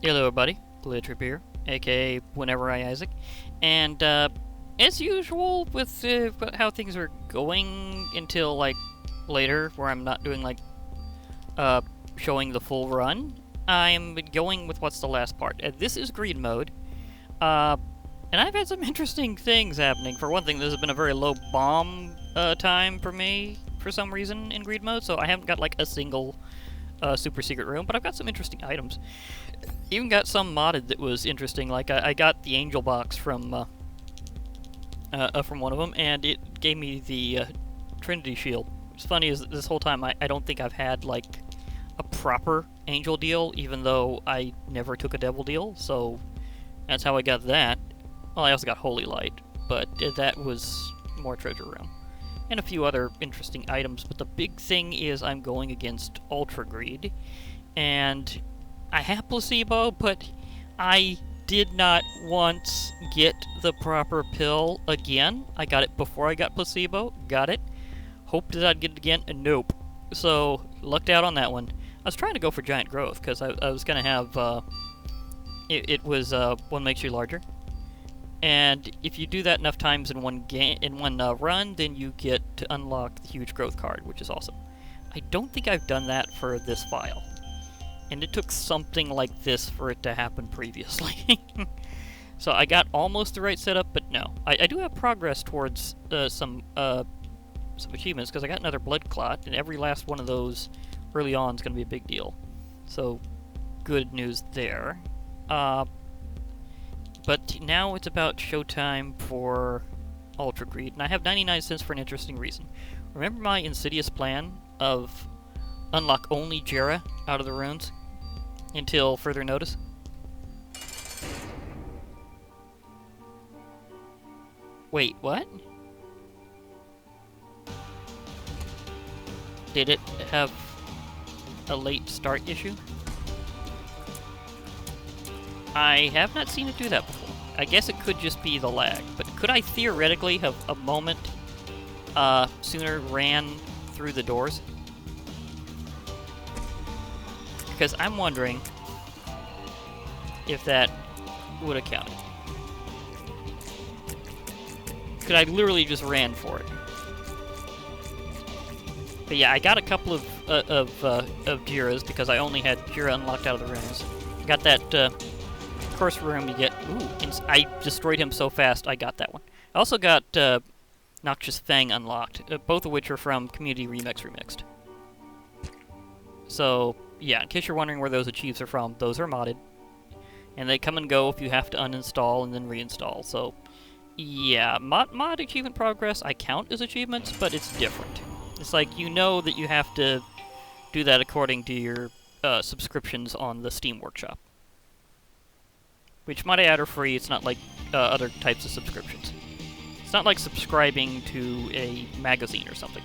Hello everybody, Glittrip here, aka Whenever I Isaac, and as usual with how things are going until like later, where I'm not doing like showing the full run, I'm going with what's the last part. This is Greed mode, and I've had some interesting things happening. For one thing, this has been a very low bomb time for me for some reason in Greed mode, so I haven't got like a single super secret room, but I've got some interesting items. Even got some modded that was interesting. Like I got the angel box from one of them, and it gave me the Trinity shield. What's funny is that this whole time I don't think I've had like a proper angel deal, even though I never took a devil deal. So that's how I got that. Well, I also got Holy Light, but that was more treasure room. And a few other interesting items, but the big thing is I'm going against Ultra Greed, and I have placebo, but I did not once get the proper pill again. I got it before I got placebo, got it. Hoped that I'd get it again, and nope. So, lucked out on that one. I was trying to go for giant growth, because I was going to have, it was, one makes you larger. And if you do that enough times in one run, then you get to unlock the huge growth card, which is awesome. I don't think I've done that for this file, and it took something like this for it to happen previously. So I got almost the right setup, but no, I do have progress towards some achievements, because I got another blood clot, and every last one of those early on is going to be a big deal. So good news there. But now it's about showtime for Ultra Greed, and I have 99 cents for an interesting reason. Remember my insidious plan of unlock only Jera out of the runes until further notice? Wait, what? Did it have a late start issue? I have not seen it do that before. I guess it could just be the lag, but could I theoretically have a moment sooner ran through the doors? Because I'm wondering if that would have counted. Could I literally just ran for it? But yeah, I got a couple of Jiras because I only had Jira unlocked out of the rooms. Got that first room you get. Ooh, I destroyed him so fast I got that one. I also got Noxious Fang unlocked, both of which are from Community Remixed. So, yeah, in case you're wondering where those achieves are from, those are modded. And they come and go if you have to uninstall and then reinstall. So, yeah, mod achievement progress I count as achievements, but it's different. It's like, you know that you have to do that according to your subscriptions on the Steam Workshop. Which, might I add, are free. It's not like other types of subscriptions. It's not like subscribing to a magazine or something.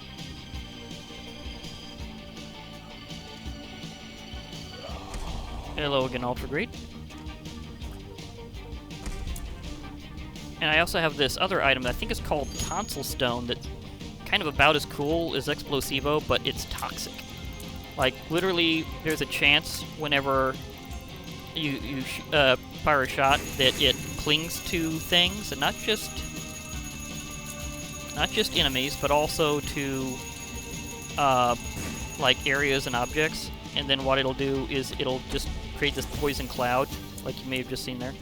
Hello again, Ultra Greed. And I also have this other item that I think is called Tonsil Stone that's kind of about as cool as Explosivo, but it's toxic. Like, literally, there's a chance whenever you fire a shot that it clings to things, and not just enemies, but also to like areas and objects. And then what it'll do is it'll just create this poison cloud, like you may have just seen there.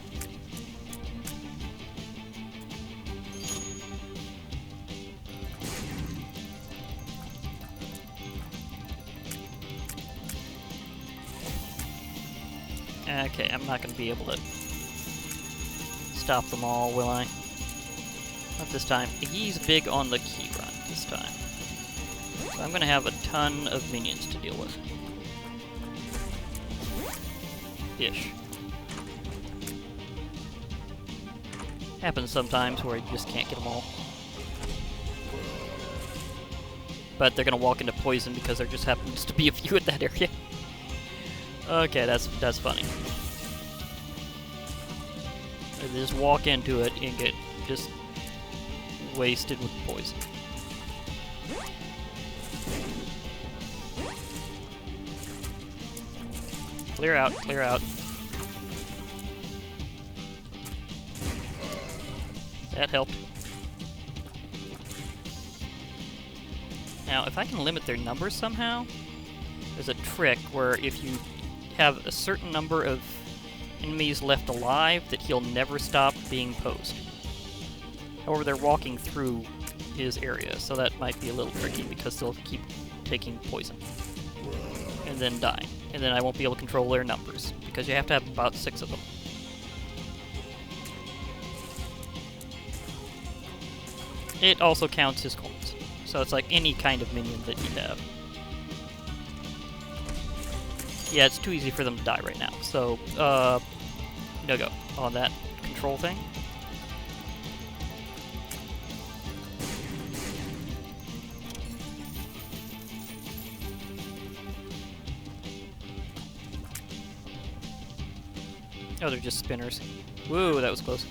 Okay, I'm not going to be able to stop them all, will I? Not this time. He's big on the key run this time. So I'm going to have a ton of minions to deal with. Ish. Happens sometimes where you just can't get them all. But they're going to walk into poison because there just happens to be a few at that area. Okay, that's funny. They just walk into it and get just wasted with poison. Clear out, clear out. That helped. Now, if I can limit their numbers somehow, there's a trick where if you have a certain number of enemies left alive, that he'll never stop being posed. However, they're walking through his area, so that might be a little tricky because they'll keep taking poison and then dying. And then I won't be able to control their numbers because you have to have about 6 of them. It also counts his coins, so it's like any kind of minion that you have. Yeah, it's too easy for them to die right now, so no go on that control thing. Oh, they're just spinners. Woo, that was close.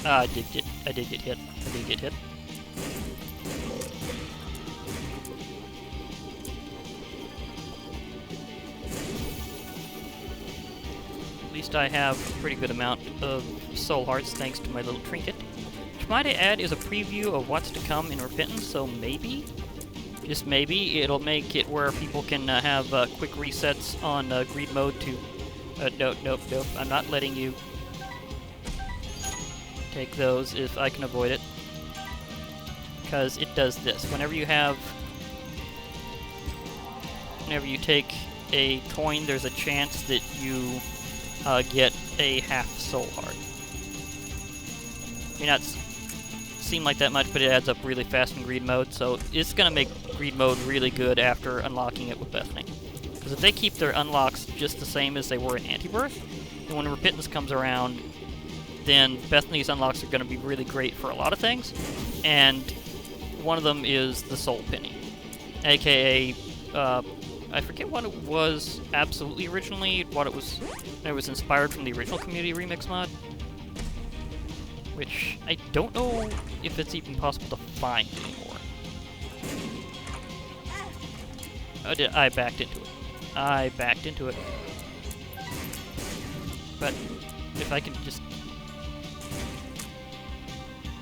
I did get hit. I did get hit. At least I have a pretty good amount of soul hearts thanks to my little trinket. Which, might I add, is a preview of what's to come in Repentance, so maybe, just maybe, it'll make it where people can have quick resets on greed mode to... nope, I'm not letting you take those if I can avoid it. Because it does this. Whenever you take a coin, there's a chance that you get a half soul heart. May not seem like that much, but it adds up really fast in greed mode, so it's going to make greed mode really good after unlocking it with Bethany. Because if they keep their unlocks just the same as they were in Antibirth, then when Repentance comes around, then Bethany's unlocks are going to be really great for a lot of things, and one of them is the Soul Penny, aka, I forget what it was absolutely originally, it was inspired from the original Community Remix mod, which I don't know if it's even possible to find anymore. I backed into it. I backed into it. But if I can just...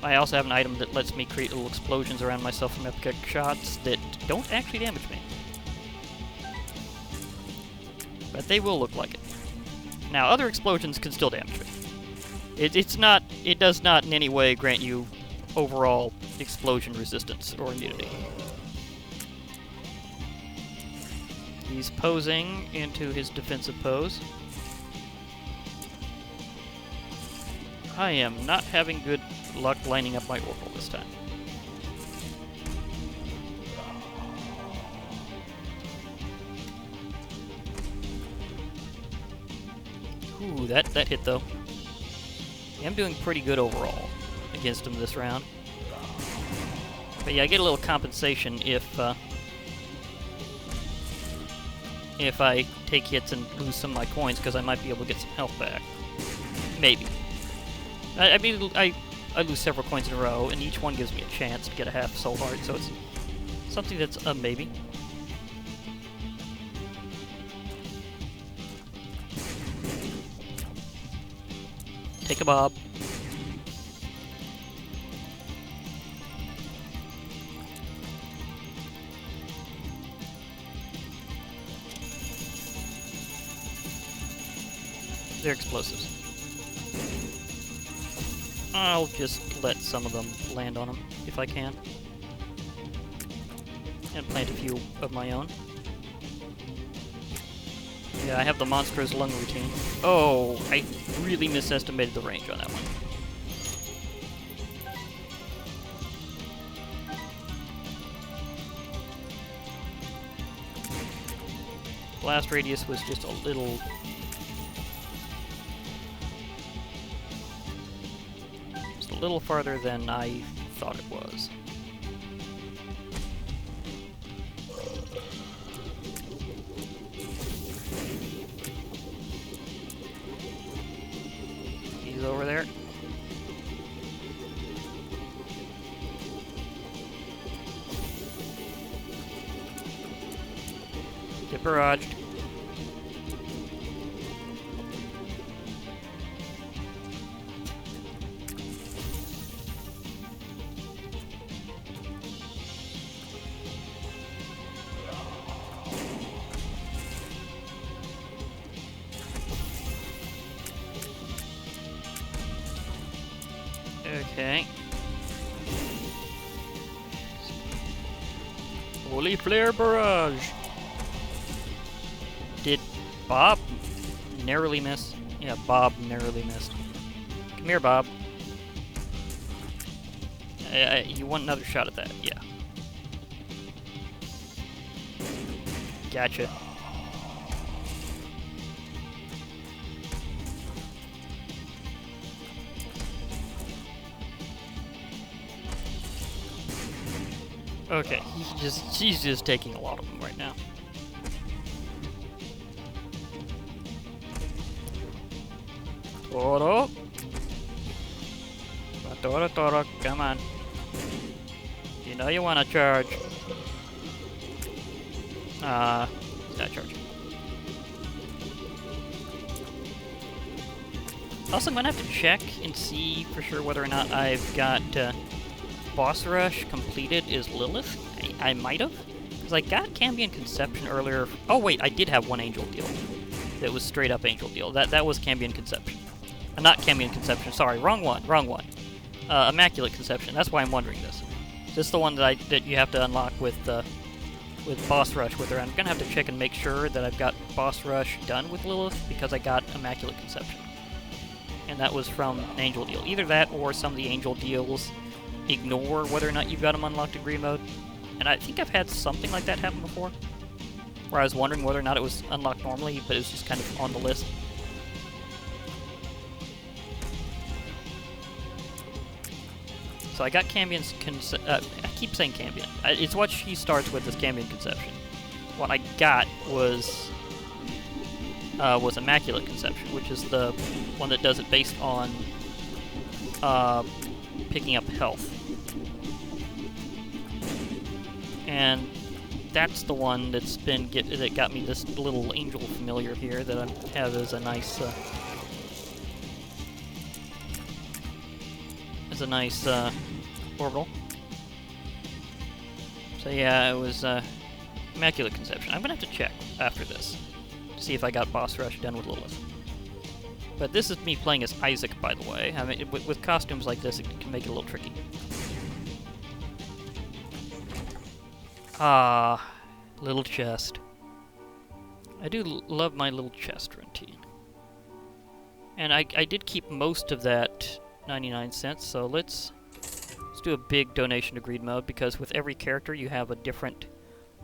I also have an item that lets me create little explosions around myself from epic shots that don't actually damage me. But they will look like it. Now, other explosions can still damage me. It does not in any way grant you overall explosion resistance or immunity. He's posing into his defensive pose. I am not having good luck lining up my Oracle this time. Ooh, that hit though. Yeah, I'm doing pretty good overall against him this round. But yeah, I get a little compensation if I take hits and lose some of my coins, because I might be able to get some health back. Maybe. I mean, I lose several coins in a row, and each one gives me a chance to get a half soul heart, so it's something that's a maybe. Take a bob. They're explosives. I'll just let some of them land on them, if I can. And plant a few of my own. Yeah, I have the Monster's Lung routine. Oh, I really misestimated the range on that one. Blast radius was just a little... just a little farther than I thought it was. He's over there. Get barraged. Okay. Holy Flare Barrage! Did Bob narrowly miss? Yeah, Bob narrowly missed. Come here, Bob. You want another shot at that? Yeah. Gotcha. Okay, she's just taking a lot of them right now. Toro. Toro, come on. You know you want to charge. He's not charging. Also, I'm gonna have to check and see for sure whether or not I've got Boss Rush completed is Lilith. I might have, because I got Cambion Conception earlier. Oh wait, I did have one Angel Deal. That was straight up Angel Deal. That was Cambion Conception. Not Cambion Conception. Sorry, wrong one. Immaculate Conception. That's why I'm wondering this. This is the one that you have to unlock with Boss Rush with her. I'm gonna have to check and make sure that I've got Boss Rush done with Lilith because I got Immaculate Conception, and that was from an Angel Deal. Either that or some of the Angel Deals ignore whether or not you've got them unlocked in Green Mode. And I think I've had something like that happen before, where I was wondering whether or not it was unlocked normally, but it was just kind of on the list. So I got Cambion's I keep saying Cambion. It's what she starts with as Cambion Conception. What I got was Immaculate Conception, which is the one that does it based on picking up health. And that's the one that's that got me this little angel familiar here that I have as a nice orbital. So yeah, it was Immaculate Conception. I'm gonna have to check after this to see if I got Boss Rush done with Lilith. But this is me playing as Isaac, by the way. I mean, with costumes like this, it can make it a little tricky. Ah, little chest. I do love my little chest routine. And I did keep most of that 99 cents, so let's do a big donation to Greed Mode, because with every character you have a different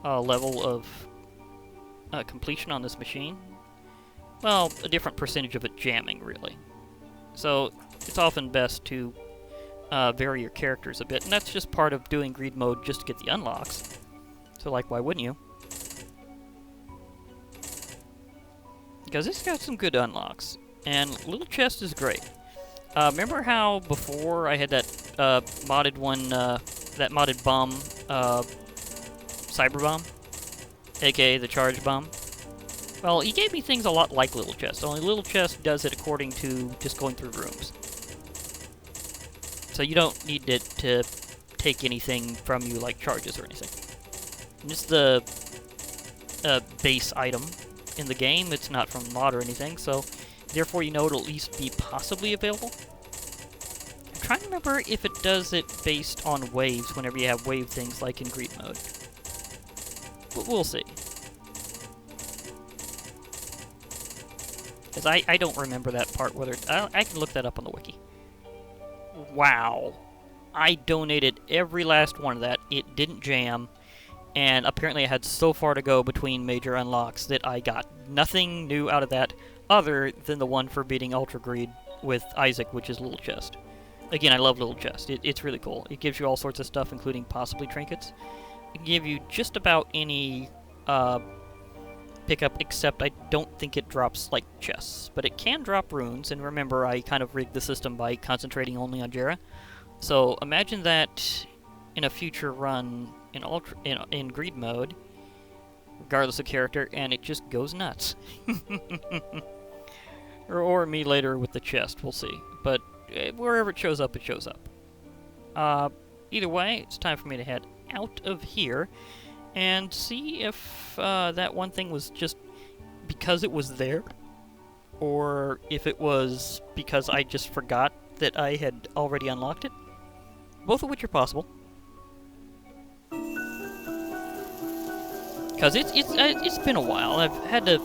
level of completion on this machine. Well, a different percentage of it jamming, really. So it's often best to vary your characters a bit, and that's just part of doing Greed Mode just to get the unlocks. So, like, why wouldn't you? Because it's got some good unlocks, and Little Chest is great. Remember how before I had that modded one, that modded bomb, Cyber Bomb, aka the Charge Bomb? Well, he gave me things a lot like Little Chest, only Little Chest does it according to just going through rooms. So you don't need it to take anything from you like charges or anything. Just the base item in the game. It's not from mod or anything, so therefore you know it'll at least be possibly available. I'm trying to remember if it does it based on waves whenever you have wave things like in Greed Mode. But we'll see. Because I don't remember that part, whether I can look that up on the wiki. Wow. I donated every last one of that. It didn't jam. And apparently I had so far to go between major unlocks that I got nothing new out of that other than the one for beating Ultra Greed with Isaac, which is Little Chest. Again, I love Little Chest. It's really cool. It gives you all sorts of stuff, including possibly trinkets. It can give you just about any pickup, except I don't think it drops, like, chests. But it can drop runes, and remember, I kind of rigged the system by concentrating only on Jera. So imagine that in a future run in Greed Mode, regardless of character, and it just goes nuts. or me later with the chest, we'll see. But wherever it shows up, it shows up. Either way, it's time for me to head out of here and see if that one thing was just because it was there, or if it was because I just forgot that I had already unlocked it. Both of which are possible. Because it's been a while. I've had to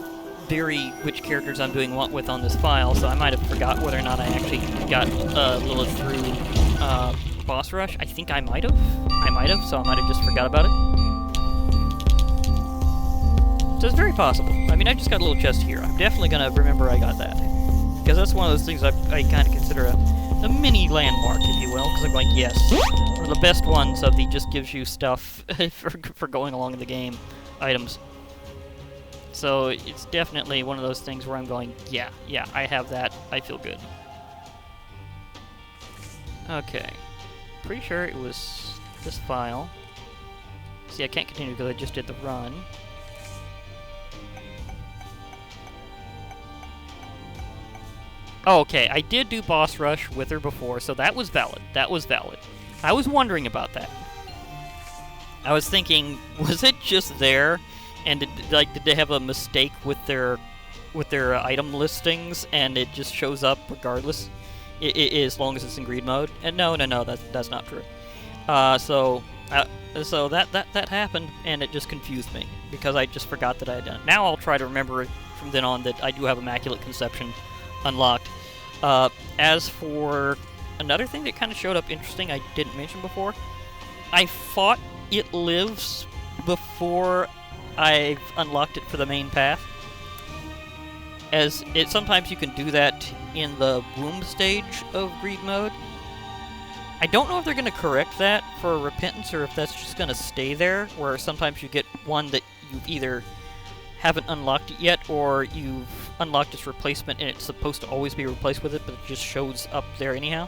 vary which characters I'm doing what with on this file, so I might have forgot whether or not I actually got Lilith through Boss Rush. I think I might have. So I might have just forgot about it. So it's very possible. I mean, I just got a little chest here. I'm definitely going to remember I got that. Because that's one of those things I kind of consider a mini landmark, if you will. Because I'm like, yes, one of the best ones of the just gives you stuff for going along in the game. Items. So it's definitely one of those things where I'm going, yeah, I have that. I feel good. Okay. Pretty sure it was this file. See, I can't continue because I just did the run. Oh, okay, I did do Boss Rush with her before, so that was valid. That was valid. I was wondering about that. I was thinking, was it just there, and did they have a mistake with their item listings, and it just shows up regardless, as long as it's in greed mode? And no, that's not true. So that happened, and it just confused me because I just forgot that I had done it. Now I'll try to remember from then on that I do have Immaculate Conception unlocked. As for another thing that kind of showed up interesting, I didn't mention before, I fought It Lives before I've unlocked it for the main path. As it sometimes you can do that in the womb stage of greed mode. I don't know if they're going to correct that for repentance or if that's just going to stay there, where sometimes you get one that you've either haven't unlocked it yet, or you've unlocked its replacement and it's supposed to always be replaced with it, but it just shows up there anyhow.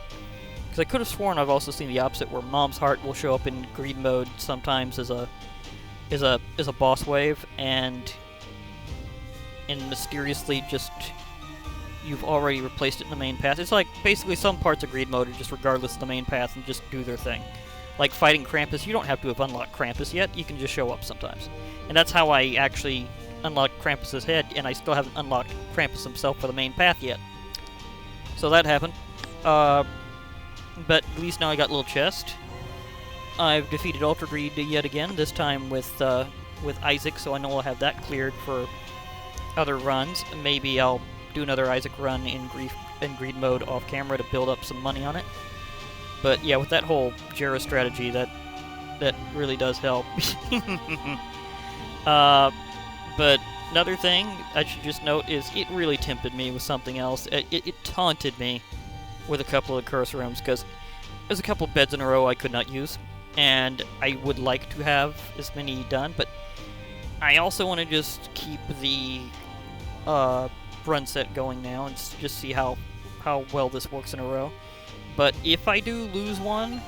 Because I could have sworn I've also seen the opposite, where Mom's Heart will show up in greed mode sometimes as a boss wave, and mysteriously just you've already replaced it in the main path. It's like basically some parts of greed mode are just regardless of the main path and just do their thing. Like fighting Krampus, you don't have to have unlocked Krampus yet, you can just show up sometimes. And that's how I actually unlocked Krampus's head, and I still haven't unlocked Krampus himself for the main path yet. So that happened. But at least now I got a little chest. I've defeated Ultra Greed yet again, this time with Isaac, so I know I'll have that cleared for other runs. Maybe I'll do another Isaac run in greed mode off camera to build up some money on it. But yeah, with that whole Jera strategy, that really does help. But another thing I should just note is it really tempted me with something else. It taunted me with a couple of curse rooms, because there's a couple of beds in a row I could not use, and I would like to have as many done, but I also want to just keep the run set going now and just see how well this works in a row. But if I do lose one,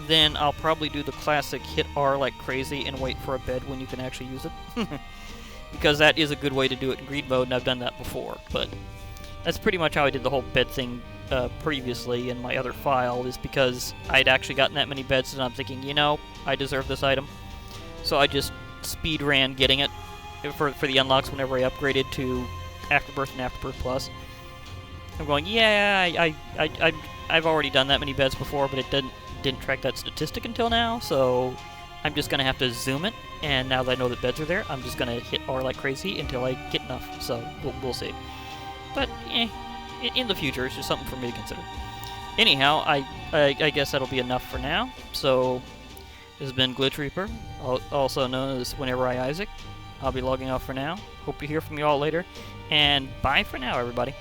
then I'll probably do the classic hit R like crazy and wait for a bed when you can actually use it. Because that is a good way to do it in greed mode, and I've done that before. But that's pretty much how I did the whole bed thing previously in my other file, is because I'd actually gotten that many beds and I'm thinking, you know, I deserve this item. So I just speed ran getting it for the unlocks whenever I upgraded to Afterbirth and Afterbirth Plus. I'm going, yeah, I've already done that many beds before, but it didn't track that statistic until now, so I'm just gonna have to zoom it. And now that I know that beds are there, I'm just gonna hit R like crazy until I get enough. So we'll see. But in the future, it's just something for me to consider. Anyhow, I guess that'll be enough for now. So this has been Glitch Reaper, also known as Whenever I Isaac. I'll be logging off for now. Hope to hear from you all later, and bye for now, everybody.